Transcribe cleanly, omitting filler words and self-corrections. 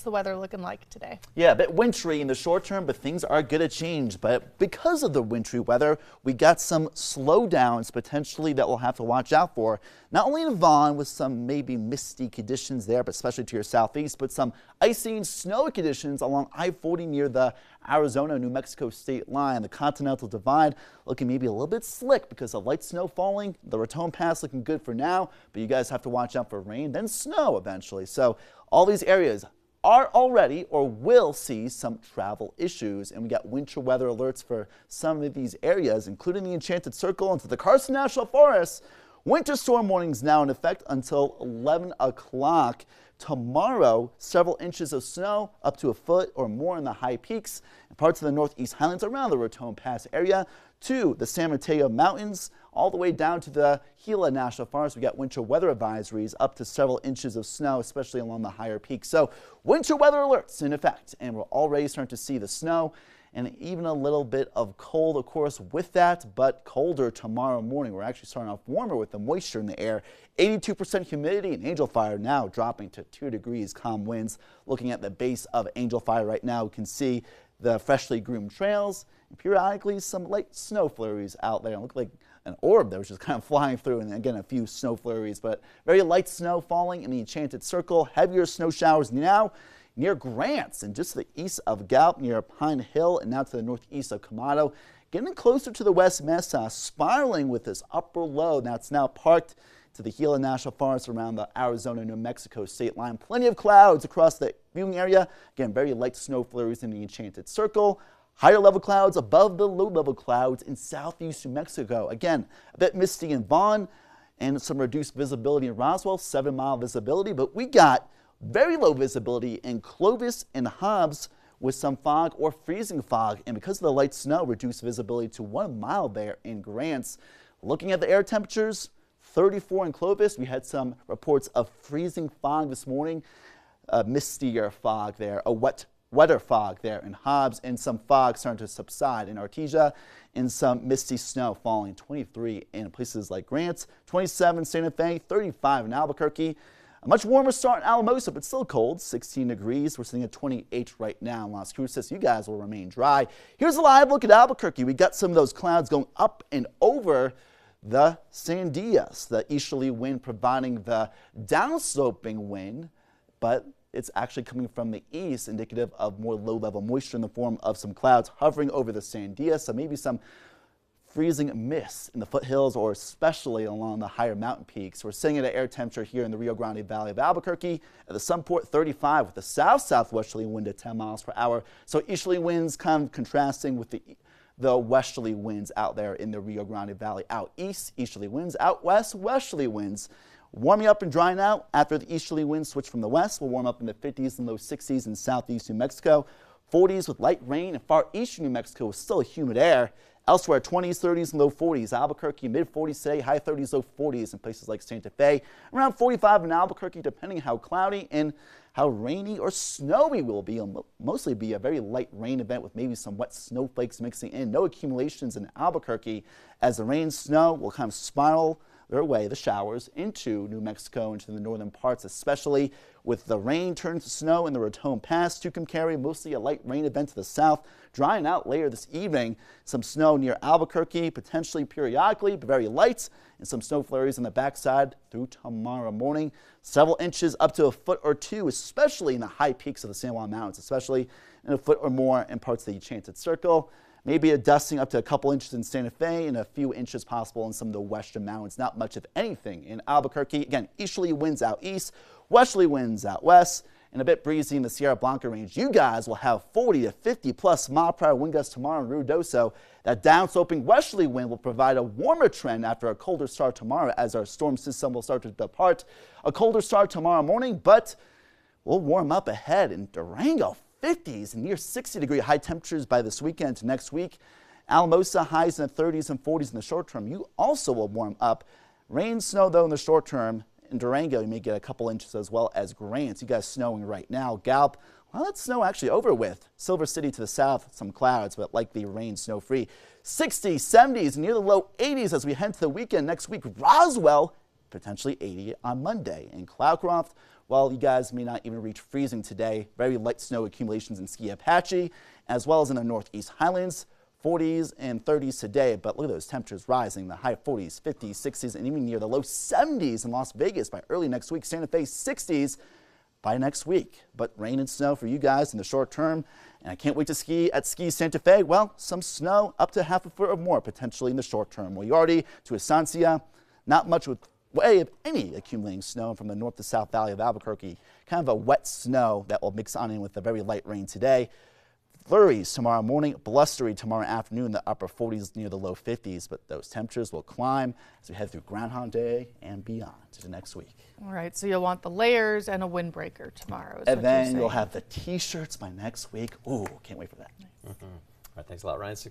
the weather looking like today? Yeah, a bit wintry in the short term, but things are going to change. But because of the wintry weather, we got some slowdowns potentially that we'll have to watch out for. Not only in Vaughn with some maybe misty conditions there, but especially to your southeast, but some icy and snowy conditions along I-40 near the Arizona-New Mexico state line. The Continental Divide looking maybe a little bit slick because of light snow falling. The Raton Pass looking good for now, but you guys have to watch out for rain, then snow eventually. So all these areas are already or will see some travel issues, and we got winter weather alerts for some of these areas, including the Enchanted Circle into the Carson National Forest. Winter storm warnings now in effect until 11 o'clock. Tomorrow, several inches of snow, up to a foot or more in the high peaks and parts of the Northeast Highlands around the Raton Pass area to the San Mateo Mountains, all the way down to the Gila National Forest. We got winter weather advisories up to several inches of snow, especially along the higher peaks. So winter weather alerts in effect, and we're already starting to see the snow and even a little bit of cold, of course, with that, but colder tomorrow morning. We're actually starting off warmer with the moisture in the air. 82% humidity, and Angel Fire now dropping to 2 degrees, calm winds. Looking at the base of Angel Fire right now, we can see the freshly groomed trails and periodically some light snow flurries out there. It looked like an orb that was just kind of flying through, and again a few snow flurries, but very light snow falling in the Enchanted Circle. Heavier snow showers now near Grants and just to the east of Gallup near Pine Hill, and now to the northeast of Camado. Getting closer to the West Mesa, spiraling with this upper low. Now it's now parked to the Gila National Forest around the Arizona-New Mexico state line. Plenty of clouds across the viewing area. Again, very light snow flurries in the Enchanted Circle. Higher level clouds above the low level clouds in southeast New Mexico. Again, a bit misty in Vaughn and some reduced visibility in Roswell, 7-mile visibility, but we got very low visibility in Clovis and Hobbs with some fog or freezing fog, and because of the light snow, reduced visibility to 1 mile there in Grants. Looking at the air temperatures, 34 in Clovis. We had some reports of freezing fog this morning, mistier fog there, a wetter fog there in Hobbs, and some fog starting to subside in Artesia, and some misty snow falling. 23 in places like Grants, 27 Santa Fe, 35 in Albuquerque. A much warmer start in Alamosa, but still cold, 16 degrees. We're sitting at 28 right now in Las Cruces. You guys will remain dry. Here's a live look at Albuquerque. We got some of those clouds going up and over the Sandias. The easterly wind providing the downsloping wind, but it's actually coming from the east, indicative of more low-level moisture in the form of some clouds hovering over the Sandia. So maybe some freezing mist in the foothills or especially along the higher mountain peaks. We're sitting at an air temperature here in the Rio Grande Valley of Albuquerque at the Sunport 35 with the south-southwesterly wind at 10 miles per hour. So easterly winds kind of contrasting with the westerly winds out there in the Rio Grande Valley. Out east, easterly winds. Out west, westerly winds. Warming up and drying out after the easterly winds switch from the west. We'll warm up in the 50s and low 60s in southeast New Mexico. 40s with light rain in far eastern New Mexico with still humid air. Elsewhere, 20s, 30s, and low 40s. Albuquerque, mid-40s today, high 30s, low 40s in places like Santa Fe. Around 45 in Albuquerque, depending how cloudy and how rainy or snowy will be. It'll mostly be a very light rain event with maybe some wet snowflakes mixing in. No accumulations in Albuquerque as the rain, snow will kind of spiral their way, the showers, into New Mexico, into the northern parts, especially with the rain turning to snow in the Raton Pass. Tucumcari, mostly a light rain event to the south. Drying out later this evening. Some snow near Albuquerque, potentially periodically, but very light, and some snow flurries on the backside through tomorrow morning. Several inches up to a foot or two, especially in the high peaks of the San Juan Mountains, especially in a foot or more in parts of the Enchanted Circle. Maybe a dusting up to a couple inches in Santa Fe and a few inches possible in some of the western mountains. Not much of anything in Albuquerque. Again, easterly winds out east, westerly winds out west, and a bit breezy in the Sierra Blanca range. You guys will have 40 to 50 plus mile per hour wind gusts tomorrow in Ruidoso. That downsloping westerly wind will provide a warmer trend after a colder start tomorrow as our storm system will start to depart. A colder start tomorrow morning, but we'll warm up ahead in Durango. 50s and near 60-degree high temperatures by this weekend to next week. Alamosa highs in the 30s and 40s in the short term. You also will warm up. Rain, snow, though, in the short term. In Durango, you may get a couple inches as well as Grants. You guys snowing right now. Gallup, well, that snow actually over with. Silver City to the south, some clouds, but likely rain, snow free. 60s, 70s, near the low 80s as we head to the weekend next week. Roswell, potentially 80 on Monday. In Cloudcroft, well, you guys may not even reach freezing today. Very light snow accumulations in Ski Apache, as well as in the Northeast Highlands. 40s and 30s today, but look at those temperatures rising, the high 40s, 50s, 60s, and even near the low 70s in Las Vegas by early next week. Santa Fe 60s by next week. But rain and snow for you guys in the short term, and I can't wait to ski at Ski Santa Fe. Well, some snow up to half a foot or more potentially in the short term. Moriarty to Estancia, not much with way of any accumulating snow from the north to south valley of Albuquerque. Kind of a wet snow that will mix on in with the very light rain today. Flurries tomorrow morning, blustery tomorrow afternoon, the upper 40s near the low 50s, but those temperatures will climb as we head through Groundhog Day and beyond to the next week. All right, so you'll want the layers and a windbreaker tomorrow. And then you'll have the t-shirts by next week. Ooh, can't wait for that. All right, thanks a lot, Ryan.